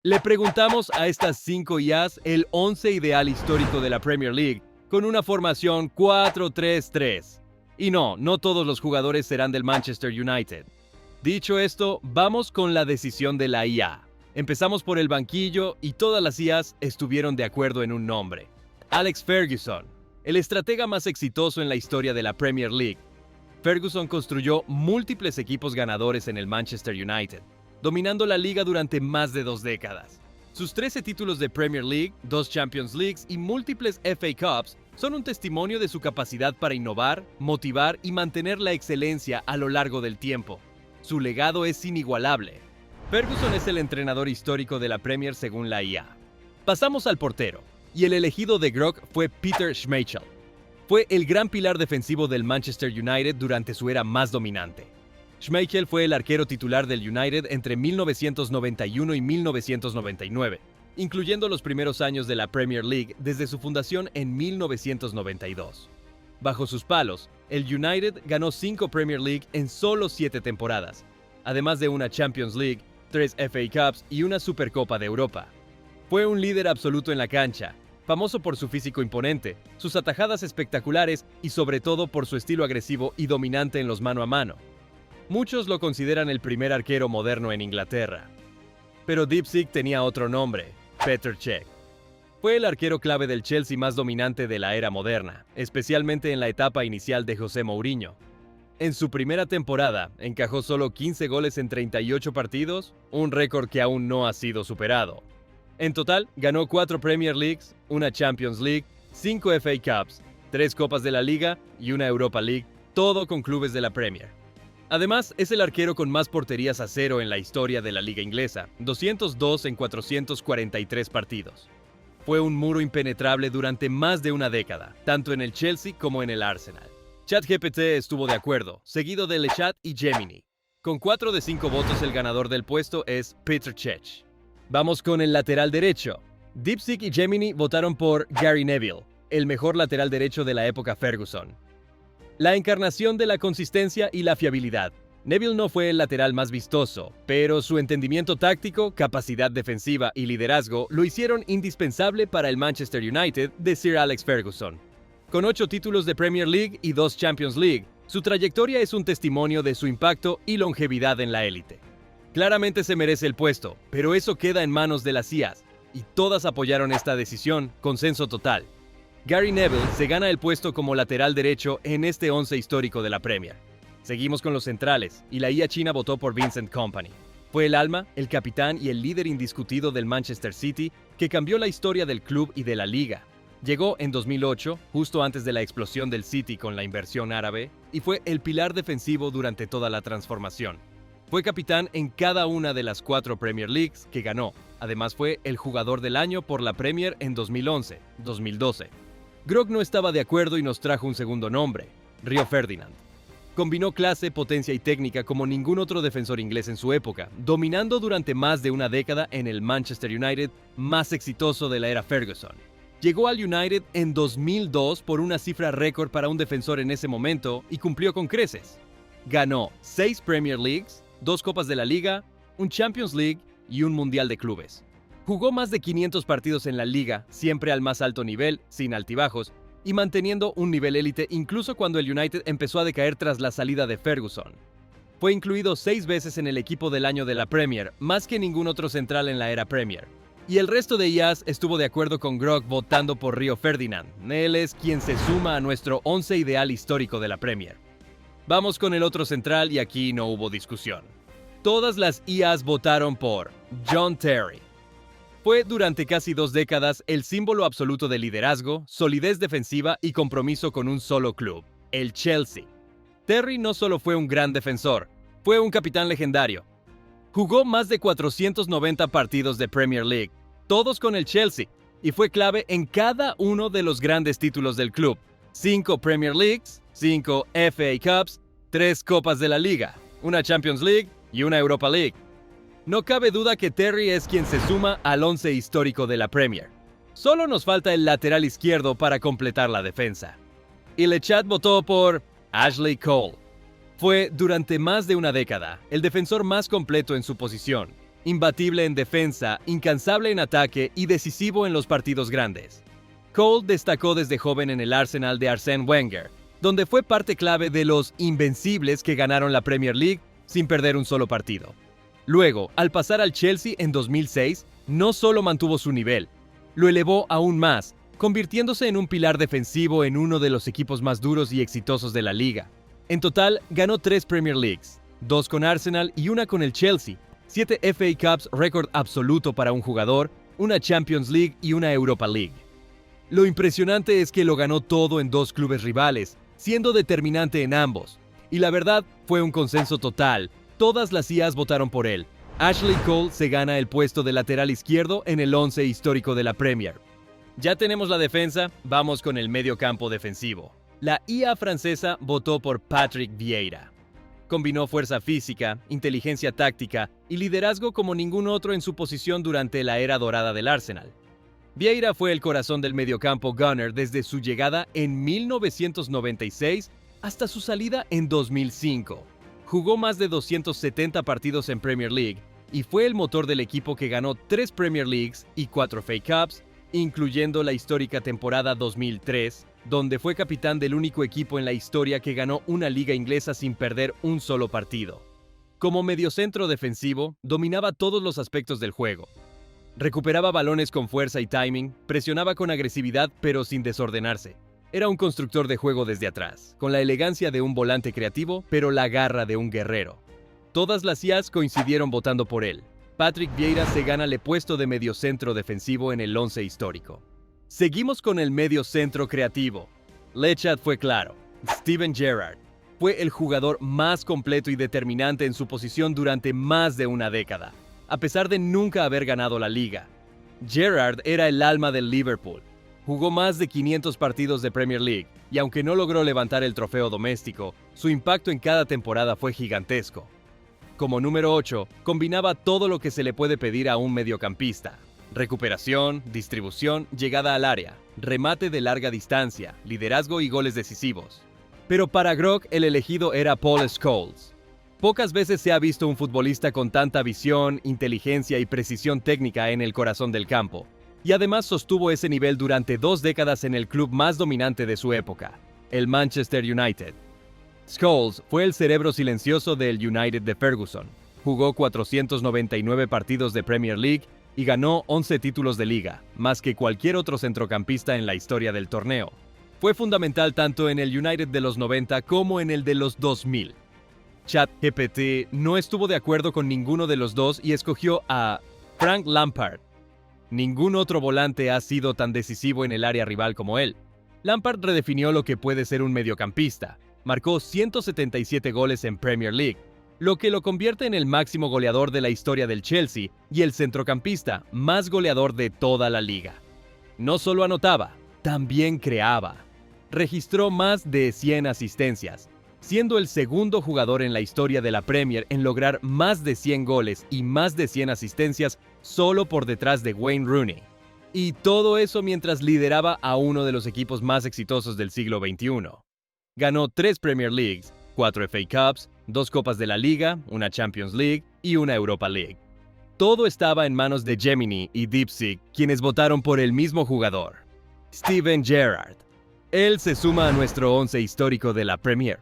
Le preguntamos a estas 5 IAs el 11 ideal histórico de la Premier League con una formación 4-3-3. Y no todos los jugadores serán del Manchester United. Dicho esto, vamos con la decisión de la IA. Empezamos por el banquillo y todas las IAs estuvieron de acuerdo en un nombre. Alex Ferguson, el estratega más exitoso en la historia de la Premier League. Ferguson construyó múltiples equipos ganadores en el Manchester United, dominando la liga durante más de 2 décadas. Sus 13 títulos de Premier League, 2 Champions Leagues y múltiples FA Cups son un testimonio de su capacidad para innovar, motivar y mantener la excelencia a lo largo del tiempo. Su legado es inigualable. Ferguson es el entrenador histórico de la Premier según la IA. Pasamos al portero, y el elegido de Grock fue Peter Schmeichel. Fue el gran pilar defensivo del Manchester United durante su era más dominante. Schmeichel fue el arquero titular del United entre 1991 y 1999, incluyendo los primeros años de la Premier League desde su fundación en 1992. Bajo sus palos, el United ganó 5 Premier League en solo 7 temporadas, además de una Champions League, 3 FA Cups y una Supercopa de Europa. Fue un líder absoluto en la cancha, famoso por su físico imponente, sus atajadas espectaculares y sobre todo por su estilo agresivo y dominante en los mano a mano. Muchos lo consideran el primer arquero moderno en Inglaterra. Pero Dipsic tenía otro nombre, Petr Cech. Fue el arquero clave del Chelsea más dominante de la era moderna, especialmente en la etapa inicial de José Mourinho. En su primera temporada, encajó solo 15 goles en 38 partidos, un récord que aún no ha sido superado. En total, ganó 4 Premier Leagues, una Champions League, 5 FA Cups, 3 Copas de la Liga y una Europa League, todo con clubes de la Premier. Además, es el arquero con más porterías a cero en la historia de la liga inglesa, 202 en 443 partidos. Fue un muro impenetrable durante más de una década, tanto en el Chelsea como en el Arsenal. ChatGPT estuvo de acuerdo, seguido de LeChat y Gemini. Con 4 de 5 votos el ganador del puesto es Petr Cech. Vamos con el lateral derecho. Dipsic y Gemini votaron por Gary Neville, el mejor lateral derecho de la época Ferguson. La encarnación de la consistencia y la fiabilidad. Neville no fue el lateral más vistoso, pero su entendimiento táctico, capacidad defensiva y liderazgo lo hicieron indispensable para el Manchester United de Sir Alex Ferguson. Con 8 títulos de Premier League y 2 Champions League, su trayectoria es un testimonio de su impacto y longevidad en la élite. Claramente se merece el puesto, pero eso queda en manos de las IAs, y todas apoyaron esta decisión, consenso total. Gary Neville se gana el puesto como lateral derecho en este 11 histórico de la Premier. Seguimos con los centrales, y la IA china votó por Vincent Kompany. Fue el alma, el capitán y el líder indiscutido del Manchester City que cambió la historia del club y de la liga. Llegó en 2008, justo antes de la explosión del City con la inversión árabe, y fue el pilar defensivo durante toda la transformación. Fue capitán en cada una de las 4 Premier Leagues que ganó. Además fue el jugador del año por la Premier en 2011, 2012. Grock no estaba de acuerdo y nos trajo un segundo nombre, Rio Ferdinand. Combinó clase, potencia y técnica como ningún otro defensor inglés en su época, dominando durante más de una década en el Manchester United más exitoso de la era Ferguson. Llegó al United en 2002 por una cifra récord para un defensor en ese momento y cumplió con creces. Ganó 6 Premier Leagues, 2 Copas de la Liga, un Champions League y un Mundial de Clubes. Jugó más de 500 partidos en la liga, siempre al más alto nivel, sin altibajos, y manteniendo un nivel élite incluso cuando el United empezó a decaer tras la salida de Ferguson. Fue incluido 6 veces en el equipo del año de la Premier, más que ningún otro central en la era Premier. Y el resto de IAs estuvo de acuerdo con Grock votando por Rio Ferdinand. Él es quien se suma a nuestro 11 ideal histórico de la Premier. Vamos con el otro central y aquí no hubo discusión. Todas las IAs votaron por John Terry. Fue durante casi 2 décadas el símbolo absoluto de liderazgo, solidez defensiva y compromiso con un solo club, el Chelsea. Terry no solo fue un gran defensor, fue un capitán legendario. Jugó más de 490 partidos de Premier League, todos con el Chelsea, y fue clave en cada uno de los grandes títulos del club. 5 Premier Leagues, 5 FA Cups, 3 Copas de la Liga, una Champions League y una Europa League. No cabe duda que Terry es quien se suma al 11 histórico de la Premier. Solo nos falta el lateral izquierdo para completar la defensa. Y LeChat votó por Ashley Cole. Fue, durante más de una década, el defensor más completo en su posición. Imbatible en defensa, incansable en ataque y decisivo en los partidos grandes. Cole destacó desde joven en el Arsenal de Arsène Wenger, donde fue parte clave de los Invencibles que ganaron la Premier League sin perder un solo partido. Luego, al pasar al Chelsea en 2006, no solo mantuvo su nivel, lo elevó aún más, convirtiéndose en un pilar defensivo en uno de los equipos más duros y exitosos de la liga. En total, ganó 3 Premier Leagues, 2 con Arsenal y 1 con el Chelsea, 7 FA Cups, récord absoluto para un jugador, una Champions League y una Europa League. Lo impresionante es que lo ganó todo en 2 clubes rivales, siendo determinante en ambos. Y la verdad, fue un consenso total. Todas las IAs votaron por él. Ashley Cole se gana el puesto de lateral izquierdo en el 11 histórico de la Premier. Ya tenemos la defensa, vamos con el medio campo defensivo. La IA francesa votó por Patrick Vieira. Combinó fuerza física, inteligencia táctica y liderazgo como ningún otro en su posición durante la era dorada del Arsenal. Vieira fue el corazón del mediocampo Gunner desde su llegada en 1996 hasta su salida en 2005. Jugó más de 270 partidos en Premier League y fue el motor del equipo que ganó 3 Premier Leagues y 4 FA Cups, incluyendo la histórica temporada 2003, donde fue capitán del único equipo en la historia que ganó una liga inglesa sin perder un solo partido. Como mediocentro defensivo, dominaba todos los aspectos del juego. Recuperaba balones con fuerza y timing, presionaba con agresividad pero sin desordenarse. Era un constructor de juego desde atrás, con la elegancia de un volante creativo, pero la garra de un guerrero. Todas las IAs coincidieron votando por él. Patrick Vieira se gana el puesto de mediocentro defensivo en el 11 histórico. Seguimos con el mediocentro creativo. Lechat fue claro. Steven Gerrard fue el jugador más completo y determinante en su posición durante más de una década, a pesar de nunca haber ganado la liga. Gerrard era el alma del Liverpool. Jugó más de 500 partidos de Premier League y aunque no logró levantar el trofeo doméstico, su impacto en cada temporada fue gigantesco. Como número 8, combinaba todo lo que se le puede pedir a un mediocampista: recuperación, distribución, llegada al área, remate de larga distancia, liderazgo y goles decisivos. Pero para Grock el elegido era Paul Scholes. Pocas veces se ha visto un futbolista con tanta visión, inteligencia y precisión técnica en el corazón del campo, y además sostuvo ese nivel durante 2 décadas en el club más dominante de su época, el Manchester United. Scholes fue el cerebro silencioso del United de Ferguson. Jugó 499 partidos de Premier League y ganó 11 títulos de liga, más que cualquier otro centrocampista en la historia del torneo. Fue fundamental tanto en el United de los 90 como en el de los 2000. ChatGPT no estuvo de acuerdo con ninguno de los dos y escogió a Frank Lampard. Ningún otro volante ha sido tan decisivo en el área rival como él. Lampard redefinió lo que puede ser un mediocampista. Marcó 177 goles en Premier League, lo que lo convierte en el máximo goleador de la historia del Chelsea y el centrocampista más goleador de toda la liga. No solo anotaba, también creaba. Registró más de 100 asistencias, siendo el segundo jugador en la historia de la Premier en lograr más de 100 goles y más de 100 asistencias solo por detrás de Wayne Rooney. Y todo eso mientras lideraba a uno de los equipos más exitosos del siglo XXI. Ganó 3 Premier Leagues, 4 FA Cups, 2 Copas de la Liga, una Champions League y una Europa League. Todo estaba en manos de Gemini y DeepSeek, quienes votaron por el mismo jugador, Steven Gerrard. Él se suma a nuestro 11 histórico de la Premier.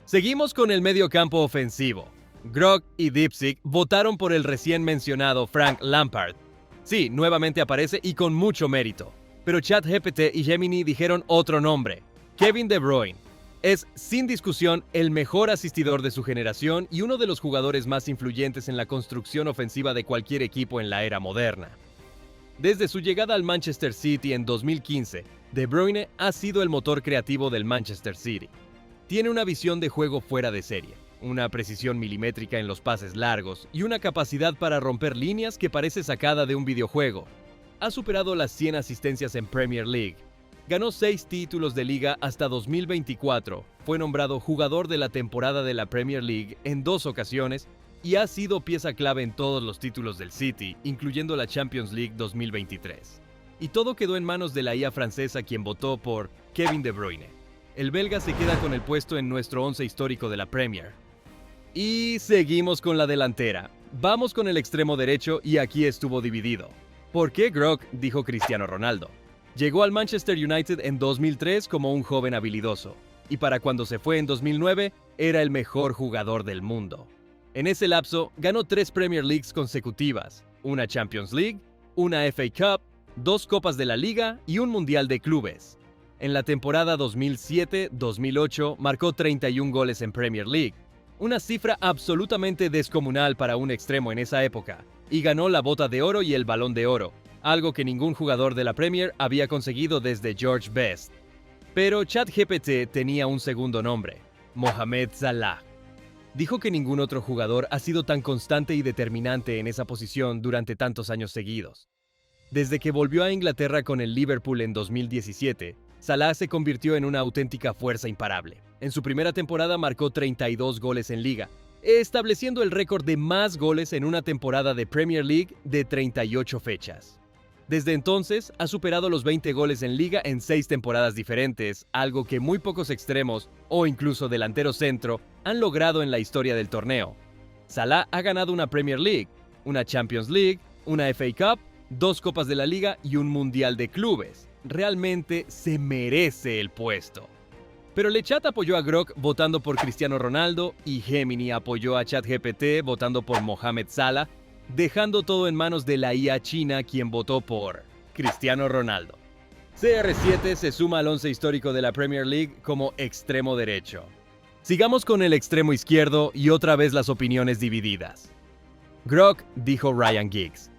Seguimos con el mediocampo ofensivo. Grock y DeepSeek votaron por el recién mencionado Frank Lampard. Sí, nuevamente aparece y con mucho mérito. Pero ChatGPT y Gemini dijeron otro nombre: Kevin De Bruyne. Es, sin discusión, el mejor asistidor de su generación y uno de los jugadores más influyentes en la construcción ofensiva de cualquier equipo en la era moderna. Desde su llegada al Manchester City en 2015, De Bruyne ha sido el motor creativo del Manchester City. Tiene una visión de juego fuera de serie, una precisión milimétrica en los pases largos y una capacidad para romper líneas que parece sacada de un videojuego. Ha superado las 100 asistencias en Premier League. Ganó 6 títulos de liga hasta 2024, fue nombrado jugador de la temporada de la Premier League en 2 ocasiones y ha sido pieza clave en todos los títulos del City, incluyendo la Champions League 2023. Y todo quedó en manos de la IA francesa, quien votó por Kevin De Bruyne. El belga se queda con el puesto en nuestro 11 histórico de la Premier. Y seguimos con la delantera. Vamos con el extremo derecho y aquí estuvo dividido. ¿Por qué Grok? Dijo Cristiano Ronaldo. Llegó al Manchester United en 2003 como un joven habilidoso, y para cuando se fue en 2009, era el mejor jugador del mundo. En ese lapso, ganó 3 Premier Leagues consecutivas, una Champions League, una FA Cup, 2 Copas de la Liga y un Mundial de Clubes. En la temporada 2007-2008 marcó 31 goles en Premier League, una cifra absolutamente descomunal para un extremo en esa época, y ganó la Bota de Oro y el Balón de Oro, algo que ningún jugador de la Premier había conseguido desde George Best. Pero ChatGPT tenía un segundo nombre, Mohamed Salah. Dijo que ningún otro jugador ha sido tan constante y determinante en esa posición durante tantos años seguidos. Desde que volvió a Inglaterra con el Liverpool en 2017, Salah se convirtió en una auténtica fuerza imparable. En su primera temporada marcó 32 goles en Liga, estableciendo el récord de más goles en una temporada de Premier League de 38 fechas. Desde entonces, ha superado los 20 goles en Liga en 6 temporadas diferentes, algo que muy pocos extremos, o incluso delanteros centro, han logrado en la historia del torneo. Salah ha ganado una Premier League, una Champions League, una FA Cup, 2 Copas de la Liga y un Mundial de Clubes. Realmente se merece el puesto. Pero LeChat apoyó a Grok votando por Cristiano Ronaldo y Gemini apoyó a ChatGPT votando por Mohamed Salah, dejando todo en manos de la IA china, quien votó por Cristiano Ronaldo. CR7 se suma al 11 histórico de la Premier League como extremo derecho. Sigamos con el extremo izquierdo y otra vez las opiniones divididas. Grok, dijo Ryan Giggs.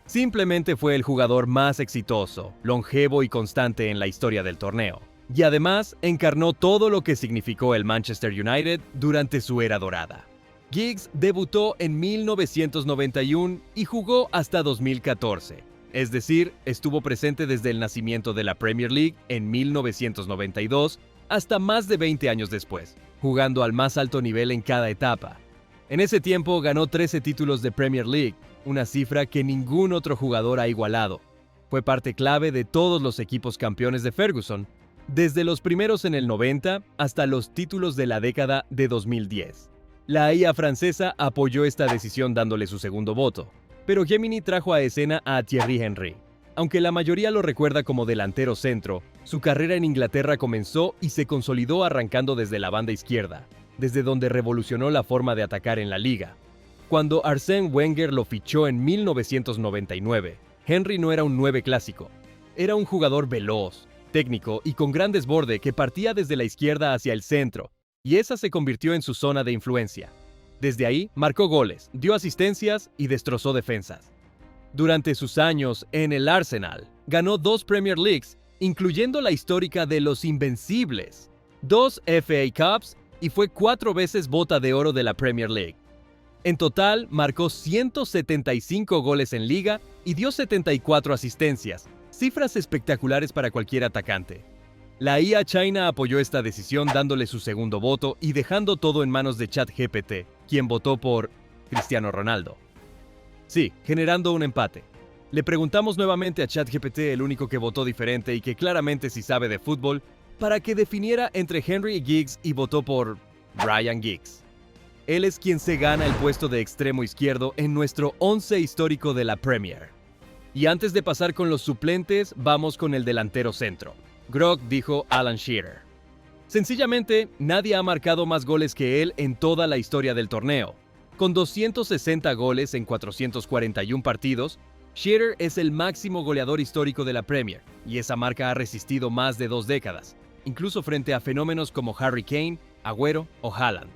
Simplemente fue el jugador más exitoso, longevo y constante en la historia del torneo. Y además encarnó todo lo que significó el Manchester United durante su era dorada. Giggs debutó en 1991 y jugó hasta 2014, es decir, estuvo presente desde el nacimiento de la Premier League en 1992 hasta más de 20 años después, jugando al más alto nivel en cada etapa. En ese tiempo ganó 13 títulos de Premier League, una cifra que ningún otro jugador ha igualado. Fue parte clave de todos los equipos campeones de Ferguson, desde los primeros en el 90 hasta los títulos de la década de 2010. La IA francesa apoyó esta decisión dándole su segundo voto, pero Gemini trajo a escena a Thierry Henry. Aunque la mayoría lo recuerda como delantero centro, su carrera en Inglaterra comenzó y se consolidó arrancando desde la banda izquierda, desde donde revolucionó la forma de atacar en la liga. Cuando Arsène Wenger lo fichó en 1999, Henry no era un 9 clásico, era un jugador veloz, técnico y con gran desborde que partía desde la izquierda hacia el centro, y esa se convirtió en su zona de influencia. Desde ahí marcó goles, dio asistencias y destrozó defensas. Durante sus años en el Arsenal, ganó 2 Premier Leagues, incluyendo la histórica de los Invencibles, 2 FA Cups y fue 4 veces Bota de Oro de la Premier League. En total, marcó 175 goles en Liga y dio 74 asistencias, cifras espectaculares para cualquier atacante. La IA China apoyó esta decisión dándole su segundo voto y dejando todo en manos de ChatGPT, quien votó por Cristiano Ronaldo. Sí, generando un empate. Le preguntamos nuevamente a ChatGPT, el único que votó diferente y que claramente sí sabe de fútbol, para que definiera entre Henry y Giggs y votó por Ryan Giggs. Él es quien se gana el puesto de extremo izquierdo en nuestro 11 histórico de la Premier. Y antes de pasar con los suplentes, vamos con el delantero centro. Grok, dijo Alan Shearer. Sencillamente, nadie ha marcado más goles que él en toda la historia del torneo. Con 260 goles en 441 partidos, Shearer es el máximo goleador histórico de la Premier, y esa marca ha resistido más de 2 décadas, incluso frente a fenómenos como Harry Kane, Agüero o Haaland.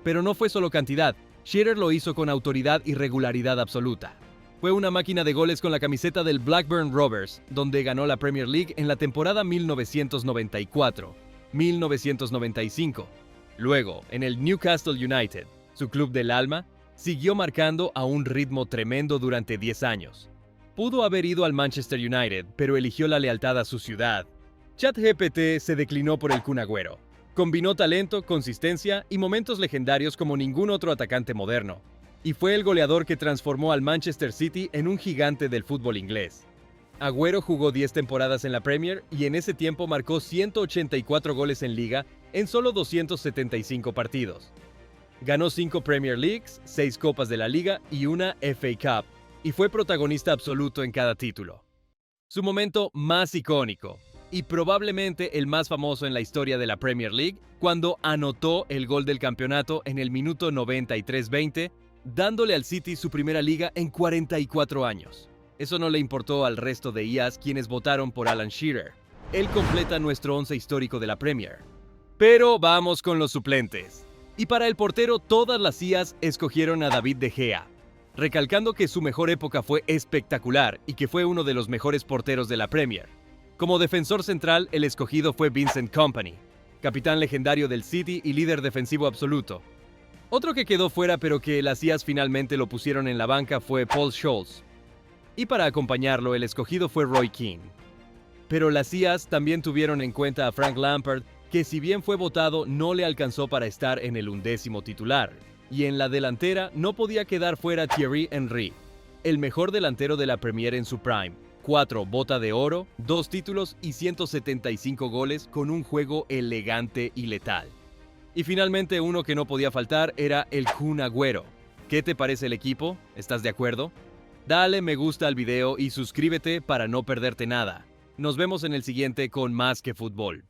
Pero no fue solo cantidad, Shearer lo hizo con autoridad y regularidad absoluta. Fue una máquina de goles con la camiseta del Blackburn Rovers, donde ganó la Premier League en la temporada 1994-1995. Luego, en el Newcastle United, su club del alma, siguió marcando a un ritmo tremendo durante 10 años. Pudo haber ido al Manchester United, pero eligió la lealtad a su ciudad. ChatGPT se declinó por el Kun Agüero. Combinó talento, consistencia y momentos legendarios como ningún otro atacante moderno. Y fue el goleador que transformó al Manchester City en un gigante del fútbol inglés. Agüero jugó 10 temporadas en la Premier y en ese tiempo marcó 184 goles en Liga en solo 275 partidos. Ganó 5 Premier Leagues, 6 Copas de la Liga y una FA Cup, y fue protagonista absoluto en cada título. Su momento más icónico, y probablemente el más famoso en la historia de la Premier League, cuando anotó el gol del campeonato en el minuto 93-20, dándole al City su primera liga en 44 años. Eso no le importó al resto de IAs quienes votaron por Alan Shearer. Él completa nuestro 11 histórico de la Premier. Pero vamos con los suplentes. Y para el portero, todas las IAs escogieron a David De Gea, recalcando que su mejor época fue espectacular y que fue uno de los mejores porteros de la Premier. Como defensor central, el escogido fue Vincent Kompany, capitán legendario del City y líder defensivo absoluto. Otro que quedó fuera pero que las IAs finalmente lo pusieron en la banca fue Paul Scholes. Y para acompañarlo, el escogido fue Roy Keane. Pero las IAs también tuvieron en cuenta a Frank Lampard, que si bien fue votado, no le alcanzó para estar en el 11º titular. Y en la delantera no podía quedar fuera Thierry Henry, el mejor delantero de la Premier en su prime. 4 bota de oro, 2 títulos y 175 goles con un juego elegante y letal. Y finalmente uno que no podía faltar era el Kun Agüero. ¿Qué te parece el equipo? ¿Estás de acuerdo? Dale me gusta al video y suscríbete para no perderte nada. Nos vemos en el siguiente con Más que Fútbol.